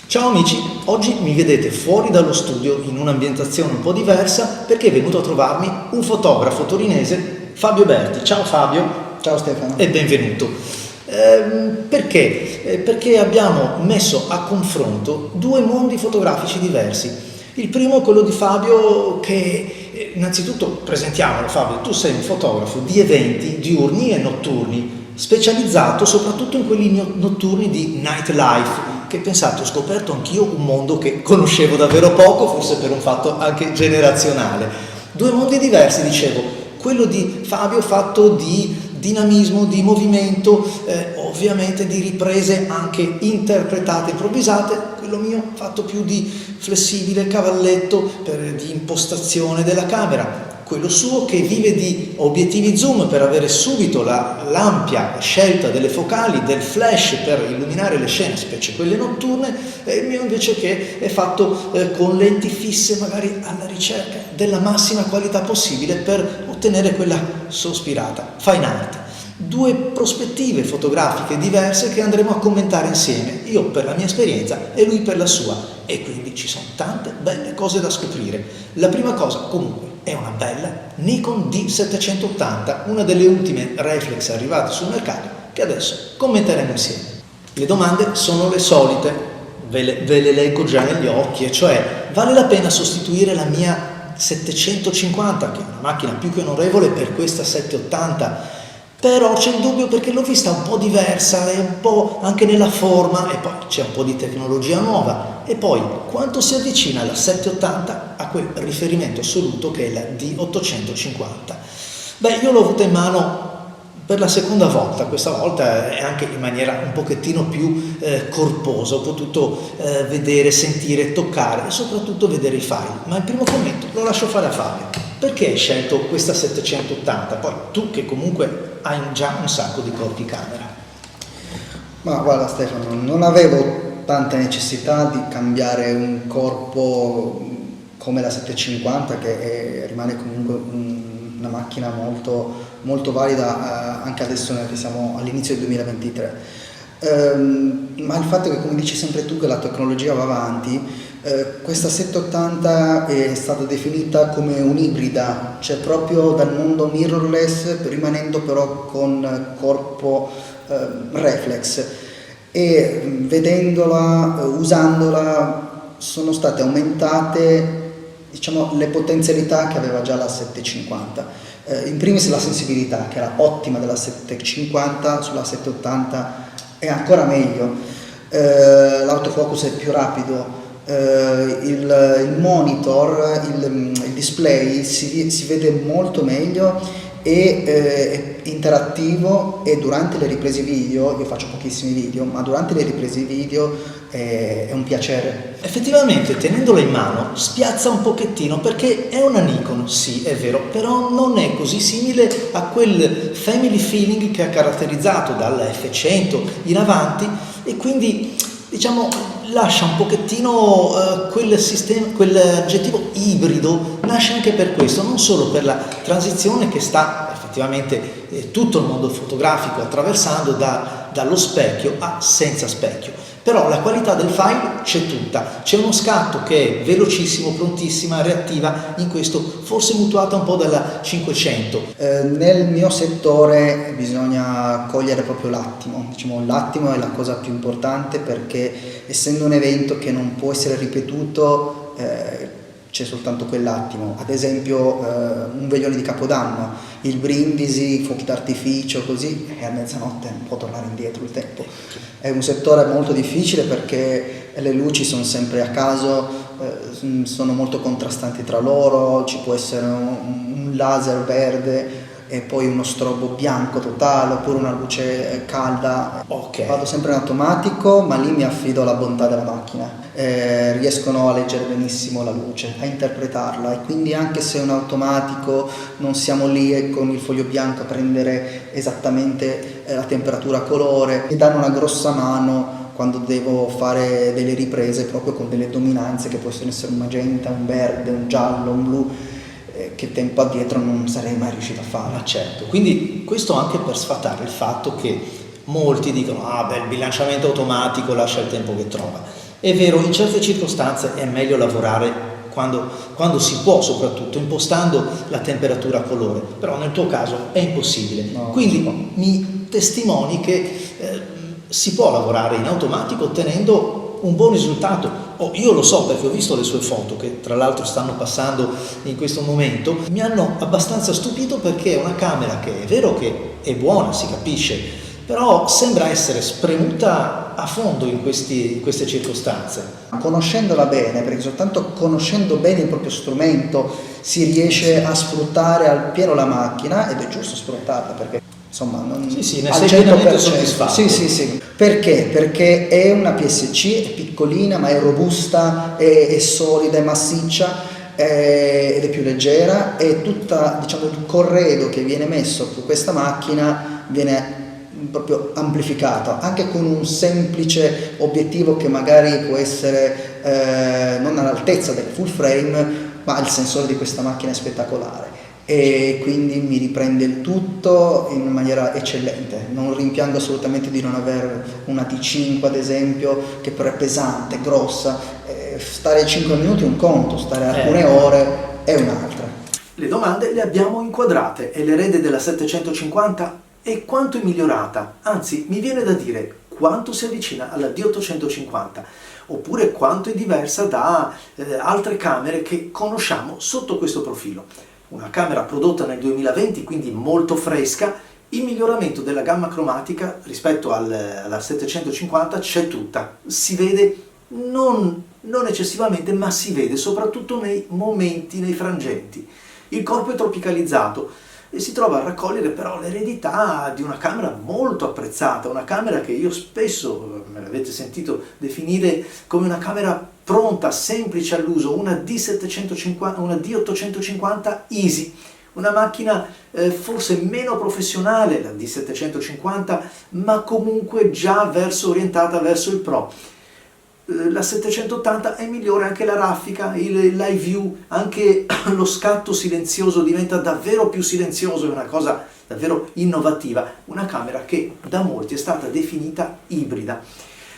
Ciao amici, oggi mi vedete fuori dallo studio in un'ambientazione un po' diversa perché è venuto a trovarmi un fotografo torinese, Fabio Berti. Ciao Fabio. Ciao Stefano. E benvenuto. Perché? Perché abbiamo messo a confronto due mondi fotografici diversi. Il primo è quello di Fabio che, innanzitutto presentiamolo Fabio, tu sei un fotografo di eventi diurni e notturni, specializzato soprattutto in quelli notturni di nightlife, che pensate, ho scoperto anch'io un mondo che conoscevo davvero poco, forse per un fatto anche generazionale. Due mondi diversi, dicevo, quello di Fabio fatto di dinamismo, di movimento, ovviamente di riprese anche interpretate, improvvisate, quello mio fatto più di flessibile cavalletto, di impostazione della camera. Quello suo che vive di obiettivi zoom per avere subito l'ampia scelta delle focali, del flash per illuminare le scene, specie quelle notturne, e il mio invece che è fatto con lenti fisse, magari alla ricerca della massima qualità possibile per ottenere quella sospirata fine art. Due prospettive fotografiche diverse che andremo a commentare insieme, io per la mia esperienza e lui per la sua, e quindi ci sono tante belle cose da scoprire. La prima cosa comunque è una bella Nikon D780, una delle ultime reflex arrivate sul mercato che adesso commenteremo insieme. Le domande sono le solite, ve le leggo già negli occhi, e cioè vale la pena sostituire la mia 750, che è una macchina più che onorevole, per questa 780? Però c'è il dubbio perché l'ho vista un po' diversa, è un po' anche nella forma, e poi c'è un po' di tecnologia nuova, e poi quanto si avvicina la 780 a quel riferimento assoluto che è la D850. Beh, io l'ho avuta in mano per la seconda volta, questa volta è anche in maniera un pochettino più corposa, ho potuto vedere, sentire, toccare e soprattutto vedere i file, ma il primo commento lo lascio fare a Fabio. Perché hai scelto questa 780? Poi tu che comunque hai già un sacco di corpi camera. Ma guarda Stefano, non avevo tanta necessità di cambiare un corpo come la 750 che rimane comunque una macchina molto, molto valida anche adesso che siamo all'inizio del 2023. Ma il fatto che, come dici sempre tu, che la tecnologia va avanti, questa 780 è stata definita come un'ibrida, cioè proprio dal mondo mirrorless, rimanendo però con corpo reflex, e vedendola, usandola, sono state aumentate, diciamo, le potenzialità che aveva già la 750. In primis la sensibilità, che era ottima della 750, sulla 780 è ancora meglio, l'autofocus è più rapido, il monitor, il display si vede molto meglio, è interattivo, e durante le riprese video, io faccio pochissimi video, ma durante le riprese video è un piacere. Effettivamente, tenendola in mano, spiazza un pochettino perché è una Nikon, sì, è vero, però non è così simile a quel family feeling che ha caratterizzato dalla F100 in avanti, e quindi diciamo lascia un pochettino quell'aggettivo ibrido, nasce anche per questo, non solo per la transizione che sta effettivamente tutto il mondo fotografico attraversando dallo specchio a senza specchio, però la qualità del file c'è tutta, c'è uno scatto che è velocissimo, prontissima, reattiva, in questo forse mutuata un po' dalla 500. Nel mio settore bisogna cogliere proprio l'attimo, diciamo l'attimo è la cosa più importante, perché essendo un evento che non può essere ripetuto, c'è soltanto quell'attimo. Ad esempio un veglione di Capodanno, il brindisi, fuochi d'artificio, così, e a mezzanotte non può tornare indietro il tempo. È un settore molto difficile perché le luci sono sempre a caso, sono molto contrastanti tra loro, ci può essere un laser verde e poi uno strobo bianco totale, oppure una luce calda. Okay. Vado sempre in automatico, ma lì mi affido alla bontà della macchina. Riescono a leggere benissimo la luce, a interpretarla, e quindi anche se è un automatico non siamo lì con il foglio bianco a prendere esattamente la temperatura a colore. Mi danno una grossa mano quando devo fare delle riprese proprio con delle dominanze che possono essere un magenta, un verde, un giallo, un blu, che tempo addietro non sarei mai riuscito a fare. Ma certo, quindi questo anche per sfatare il fatto che molti dicono il bilanciamento automatico lascia il tempo che trova. È vero, in certe circostanze è meglio lavorare quando si può, soprattutto impostando la temperatura a colore, però nel tuo caso è impossibile. No, Quindi mi testimoni che si può lavorare in automatico ottenendo un buon risultato. Io lo so perché ho visto le sue foto, che tra l'altro stanno passando in questo momento, mi hanno abbastanza stupito, perché è una camera che è vero che è buona, si capisce, però sembra essere spremuta a fondo in queste circostanze. Conoscendola bene, perché soltanto conoscendo bene il proprio strumento si riesce a sfruttare al pieno la macchina, ed è giusto sfruttarla, perché insomma non Sì, ne al sei pienamente 100%. soddisfatto. Sì. Perché? Perché è una PSC, è piccolina ma è robusta, è solida, è massiccia, ed è più leggera, e tutta, diciamo, il corredo che viene messo su questa macchina viene proprio amplificato, anche con un semplice obiettivo che magari può essere non all'altezza del full frame, ma il sensore di questa macchina è spettacolare, e quindi mi riprende il tutto in maniera eccellente. Non rimpiango assolutamente di non avere una T5 ad esempio, che però è pesante, grossa. Stare 5 minuti è un conto, stare alcune ore è un'altra. Le domande le abbiamo inquadrate. È l'erede della 750? E quanto è migliorata? Anzi, mi viene da dire quanto si avvicina alla D850, oppure quanto è diversa da altre camere che conosciamo sotto questo profilo. Una camera prodotta nel 2020, quindi molto fresca. Il miglioramento della gamma cromatica rispetto alla 750 c'è tutta, si vede non eccessivamente, ma si vede soprattutto nei momenti, nei frangenti. Il corpo è tropicalizzato e si trova a raccogliere però l'eredità di una camera molto apprezzata, una camera che io spesso, me l'avete sentito definire come una camera pronta, semplice all'uso, una D850 Easy, una macchina forse meno professionale, la D750, ma comunque già orientata verso il Pro. La 780 è migliore, anche la raffica, il live view, anche lo scatto silenzioso diventa davvero più silenzioso, è una cosa davvero innovativa, una camera che da molti è stata definita ibrida.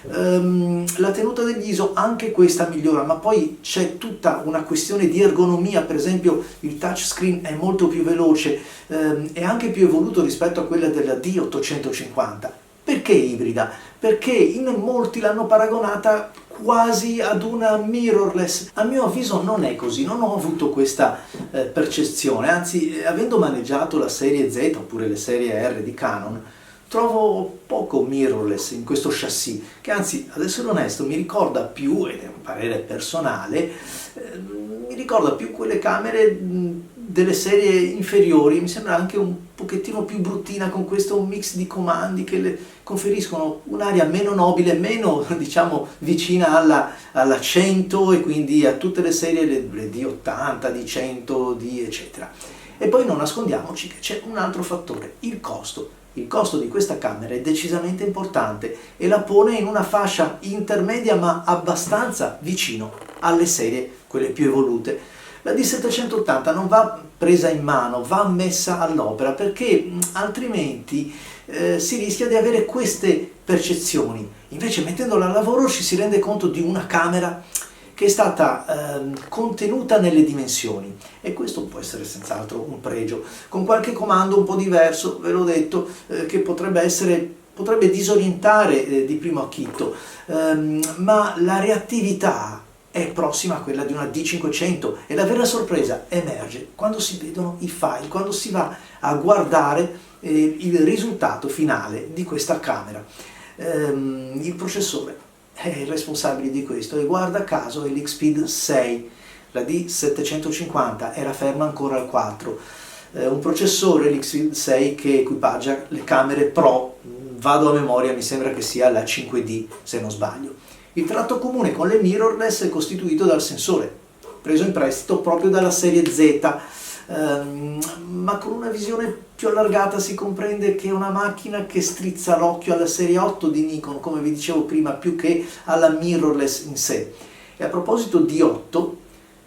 La tenuta degli ISO, anche questa migliora, ma poi c'è tutta una questione di ergonomia. Per esempio il touchscreen è molto più veloce, è anche più evoluto rispetto a quella della D850. Perché ibrida? Perché in molti l'hanno paragonata quasi ad una mirrorless. A mio avviso non è così, non ho avuto questa percezione, anzi, avendo maneggiato la serie Z oppure le serie R di Canon, trovo poco mirrorless in questo chassis, che anzi, ad essere onesto, mi ricorda più, ed è un parere personale, mi ricorda più quelle camere delle serie inferiori. Mi sembra anche un pochettino più bruttina, con questo mix di comandi che le conferiscono un'aria meno nobile, meno, diciamo, vicina alla 100 e quindi a tutte le serie, le D80, D100, D eccetera. E poi non nascondiamoci che c'è un altro fattore, il costo. Il costo di questa camera è decisamente importante e la pone in una fascia intermedia ma abbastanza vicino alle serie, quelle più evolute. La D780 non va presa in mano, va messa all'opera, perché altrimenti si rischia di avere queste percezioni. Invece, mettendola al lavoro, ci si rende conto di una camera che è stata contenuta nelle dimensioni, e questo può essere senz'altro un pregio, con qualche comando un po' diverso, ve l'ho detto, che potrebbe disorientare di primo acchito, ma la reattività è prossima a quella di una D500, e la vera sorpresa emerge quando si vedono i file, quando si va a guardare il risultato finale di questa camera. Il processore è il responsabile di questo, e guarda caso è l'Xpeed 6, la D750 era ferma ancora al 4, un processore, l'Xpeed 6, che equipaggia le camere Pro, vado a memoria, mi sembra che sia la 5D se non sbaglio. Il tratto comune con le mirrorless è costituito dal sensore, preso in prestito proprio dalla serie Z, ma con una visione più allargata si comprende che è una macchina che strizza l'occhio alla serie 8 di Nikon, come vi dicevo prima, più che alla mirrorless in sé. E a proposito di 8,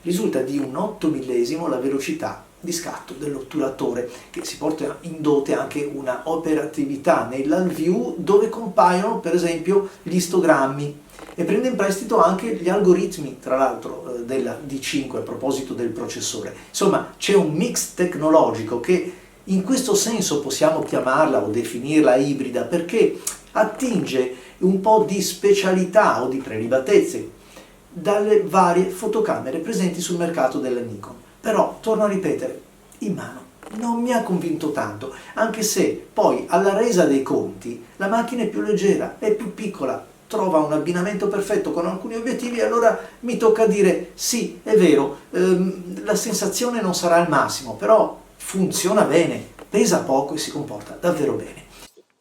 risulta di un 8 millesimo la velocità di scatto dell'otturatore, che si porta in dote anche una operatività nell'all view dove compaiono per esempio gli istogrammi, e prende in prestito anche gli algoritmi, tra l'altro, della D5 a proposito del processore. Insomma, c'è un mix tecnologico che in questo senso possiamo chiamarla o definirla ibrida, perché attinge un po' di specialità o di prelibatezze dalle varie fotocamere presenti sul mercato della Nikon. Però, torno a ripetere, in mano non mi ha convinto tanto, anche se poi alla resa dei conti la macchina è più leggera, è più piccola, trova un abbinamento perfetto con alcuni obiettivi, e allora mi tocca dire sì, è vero, la sensazione non sarà il massimo, però funziona bene, pesa poco e si comporta davvero bene.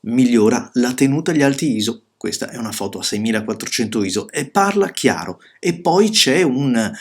Migliora la tenuta agli alti ISO. Questa è una foto a 6400 ISO e parla chiaro. E poi c'è un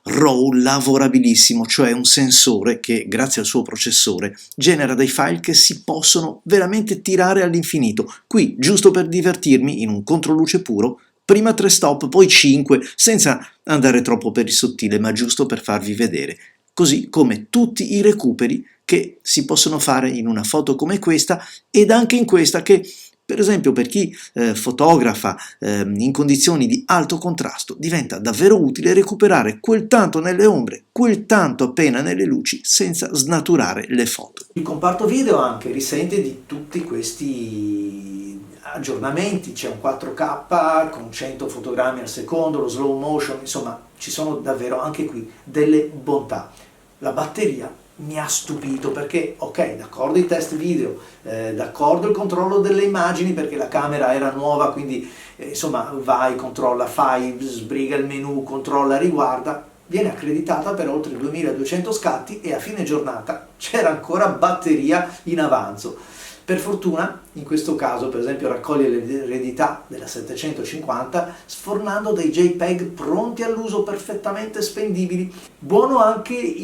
RAW lavorabilissimo, cioè un sensore che, grazie al suo processore, genera dei file che si possono veramente tirare all'infinito. Qui, giusto per divertirmi, in un controluce puro, prima 3 stop, poi 5, senza andare troppo per il sottile, ma giusto per farvi vedere. Così come tutti i recuperi che si possono fare in una foto come questa, ed anche in questa che, per esempio, per chi fotografa in condizioni di alto contrasto, diventa davvero utile recuperare quel tanto nelle ombre, quel tanto appena nelle luci, senza snaturare le foto. Il comparto video anche risente di tutti questi aggiornamenti, c'è un 4K con 100 fotogrammi al secondo, lo slow motion, insomma ci sono davvero anche qui delle bontà. La batteria mi ha stupito, perché ok, d'accordo i test video, d'accordo il controllo delle immagini perché la camera era nuova, quindi insomma vai, controlla, fai, sbriga il menu, controlla, riguarda, viene accreditata per oltre 2200 scatti e a fine giornata c'era ancora batteria in avanzo. Per fortuna, in questo caso, per esempio, raccoglie l'eredità della 750 sfornando dei JPEG pronti all'uso, perfettamente spendibili. Buono anche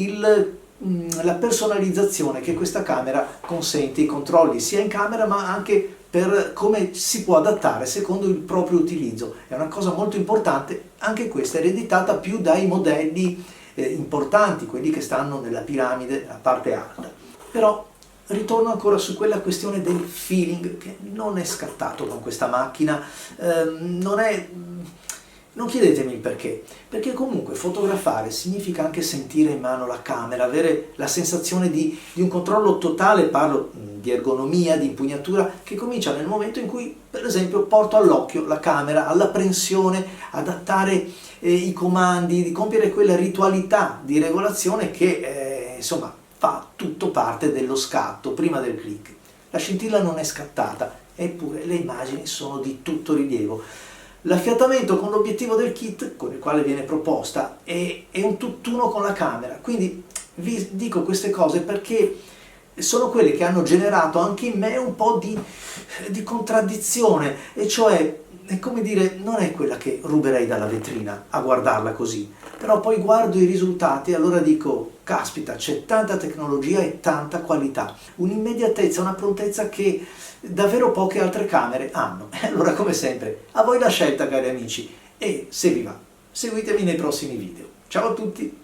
la personalizzazione che questa camera consente, i controlli sia in camera ma anche per come si può adattare secondo il proprio utilizzo. È una cosa molto importante, anche questa ereditata più dai modelli importanti, quelli che stanno nella piramide, la parte alta. Però ritorno ancora su quella questione del feeling che non è scattato con questa macchina, non chiedetemi il perché comunque fotografare significa anche sentire in mano la camera, avere la sensazione di un controllo totale, parlo di ergonomia, di impugnatura, che comincia nel momento in cui, per esempio, porto all'occhio la camera, all'apprensione, adattare i comandi, di compiere quella ritualità di regolazione che, insomma, fa tutto parte dello scatto, prima del click. La scintilla non è scattata, eppure le immagini sono di tutto rilievo. L'affiatamento con l'obiettivo del kit, con il quale viene proposta, è un tutt'uno con la camera, quindi vi dico queste cose perché sono quelle che hanno generato anche in me un po' di contraddizione, e cioè, è come dire, non è quella che ruberei dalla vetrina a guardarla così, però poi guardo i risultati e allora dico, caspita, c'è tanta tecnologia e tanta qualità, un'immediatezza, una prontezza che davvero poche altre camere hanno. E allora, come sempre, a voi la scelta, cari amici, e se vi va, seguitemi nei prossimi video. Ciao a tutti!